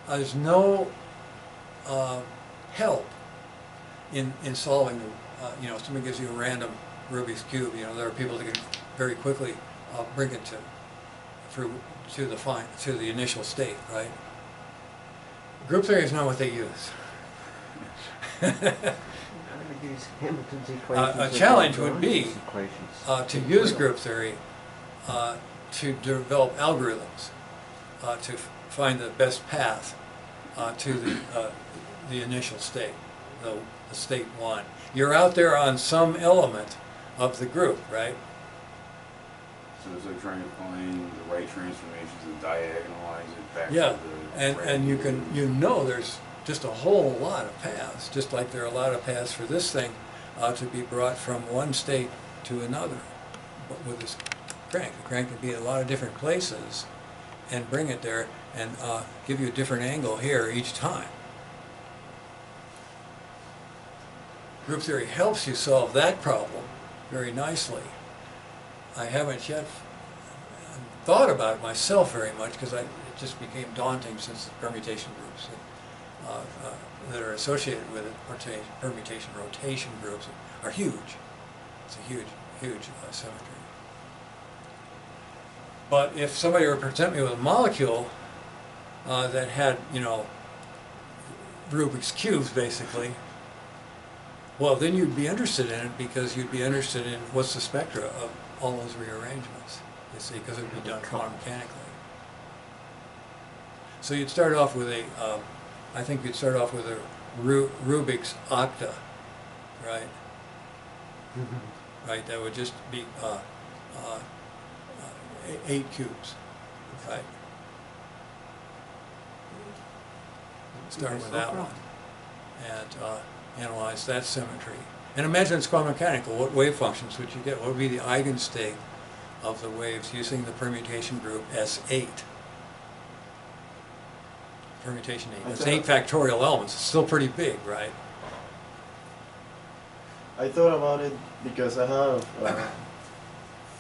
there's no help in solving. You know, if somebody gives you a random Rubik's cube, you know, there are people that can very quickly bring it to the initial state, right? Group theory is not what they use. A challenge would be to use group theory to develop algorithms to find the best path to the initial state, the state one. You're out there on some element of the group, right? So it's like trying to find the right transformations and diagonalize it back to the and you know there's just a whole lot of paths, just like there are a lot of paths for this thing to be brought from one state to another. But with this crank, the crank can be in a lot of different places and bring it there and give you a different angle here each time. Group theory helps you solve that problem very nicely. I haven't yet thought about it myself very much because it just became daunting since the permutation groups that are associated with it, permutation rotation groups, are huge. It's a huge, huge symmetry. But if somebody were to present me with a molecule that had, you know, Rubik's cubes basically, well, then you'd be interested in it because you'd be interested in what's the spectra of all those rearrangements, you see, because it would be done quantum mechanically. So you'd start off with a, I think you'd start off with a Rubik's octa, right? Right, that would just be 8 cubes, right? Start with that one and analyze that symmetry. And imagine it's quantum mechanical. What wave functions would you get? What would be the eigenstate of the waves using the permutation group S8? Permutation 8. That's 8 factorial elements. It's still pretty big, right? I thought about it because I have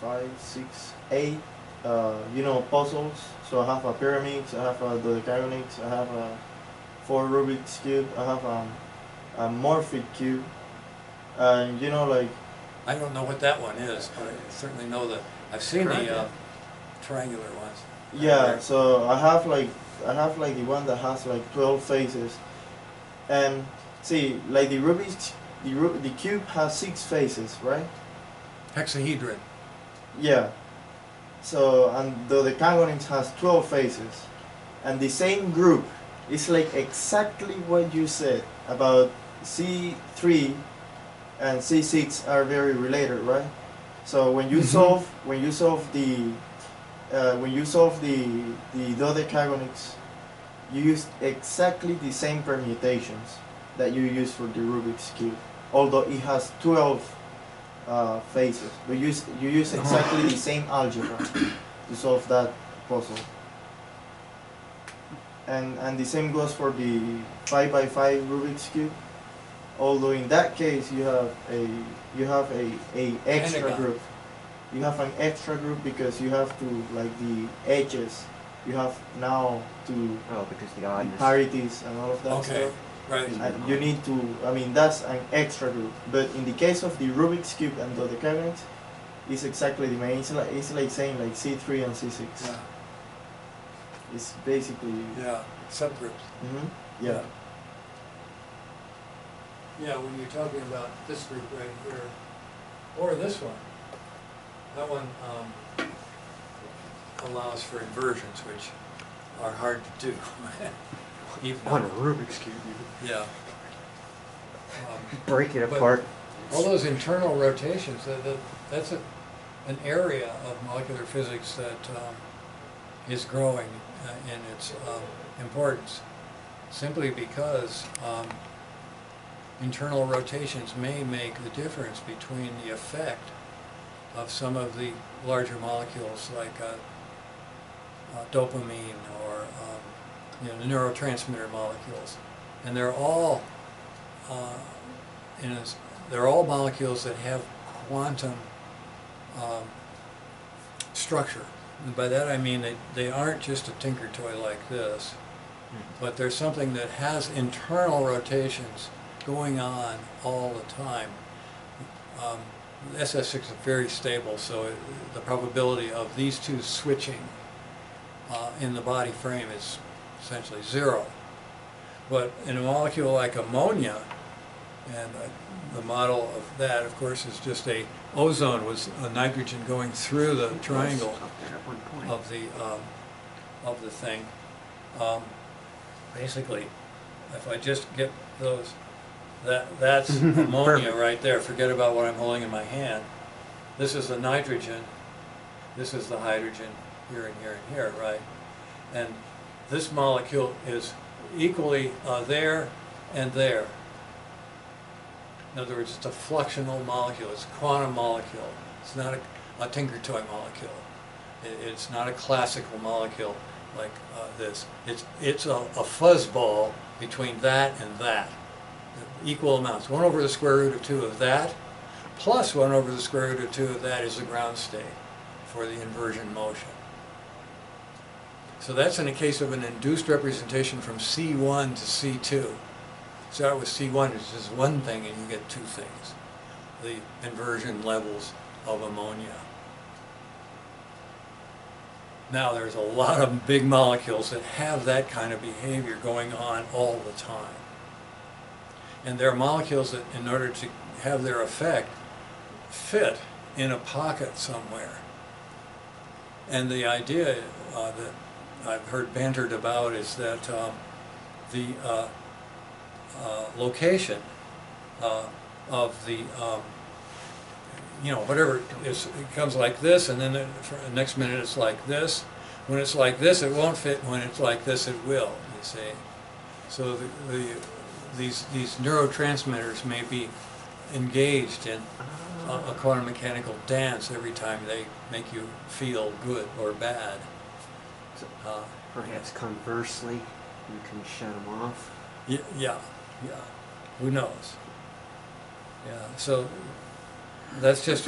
5, 6, 8, you know, puzzles. So I have a pyramids, I have a dodecagonics, I have a 4 Rubik's cube, I have a morphic cube, and you know, like, I don't know what that one is, but I certainly know that I've seen the triangular ones. Yeah, so I have like the one that has like 12 faces, and see, like the Rubik's, the cube has 6 faces, right? Hexahedron. Yeah. So, and the dodecagonics has 12 faces, and the same group is like exactly what you said about C3 and C6 are very related, right? So when you solve the dodecagonics, you use exactly the same permutations that you use for the Rubik's cube, although it has 12 faces. But you use exactly the same algebra to solve that puzzle. And the same goes for the 5x5 Rubik's cube. Although in that case you have a extra group. You have an extra group because you have to, like, the edges. You have now to because the parities and all of that stuff. Right. And you need to, I mean, that's an extra group. But in the case of the Rubik's cube and dodecagonics, it's exactly the main. It's like saying like C3 and C6. Yeah. It's basically subgroups. Yeah. Yeah, when you're talking about this group right here, or this one, that one allows for inversions, which are hard to do. Even on a Rubik's cube, yeah. Break it apart. All those internal rotations, that's an area of molecular physics that is growing in its importance, simply because internal rotations may make the difference between the effect of some of the larger molecules like dopamine or the neurotransmitter molecules, and they're all they're all molecules that have quantum structure. And by that I mean they aren't just a tinker toy like this. but there's something that has internal rotations going on all the time. SF6 is very stable, so the probability of these two switching in the body frame is essentially zero. But in a molecule like ammonia, and the model of that, of course, is just ozone was a nitrogen going through the triangle of the thing. Basically, if I just get those, that's ammonia right there. Forget about what I'm holding in my hand. This is the nitrogen. This is the hydrogen here and here and here, right? And this molecule is equally there and there. In other words, it's a fluxional molecule. It's a quantum molecule. It's not a tinker toy molecule. It's not a classical molecule like this. It's a fuzzball between that and that. Equal amounts. 1 over the square root of 2 of that plus 1 over the square root of 2 of that is the ground state for the inversion motion. So that's in the case of an induced representation from C1 to C2. Start with C1, it's just one thing and you get two things. The inversion levels of ammonia. Now there's a lot of big molecules that have that kind of behavior going on all the time. And there are molecules that, in order to have their effect, fit in a pocket somewhere. And the idea that I've heard bantered about is that the location of the, whatever, it comes like this, and then the next minute it's like this. When it's like this, it won't fit. When it's like this, it will, you see. So these neurotransmitters may be engaged in a quantum mechanical dance every time they make you feel good or bad. Perhaps conversely, you can shut them off. Yeah. Who knows? Yeah. So that's just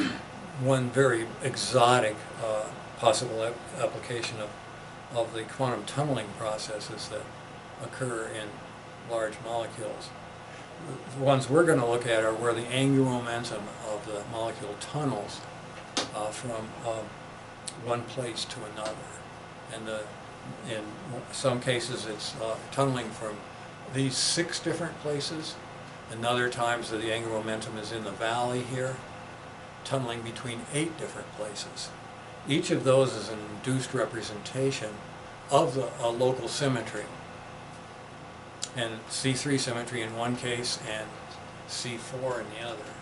one very exotic possible application of the quantum tunneling processes that occur in large molecules. The ones we're going to look at are where the angular momentum of the molecule tunnels from one place to another. And in some cases it's tunneling from these 6 different places. And other times the angular momentum is in the valley here, tunneling between 8 different places. Each of those is an induced representation of the local symmetry. And C3 symmetry in one case and C4 in the other.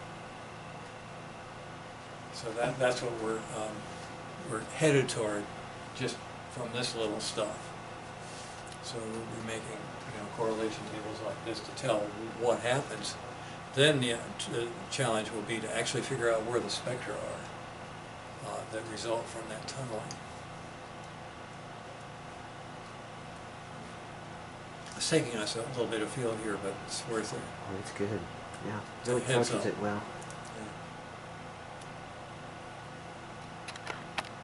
So that's what we're headed toward just from this little stuff. So we'll be making correlation tables like this to tell what happens. Then the challenge will be to actually figure out where the spectra are that result from that tunneling. It's taking us a little bit of field here, but it's worth it. Oh, it's good. Yeah, really Heads touches up. it well.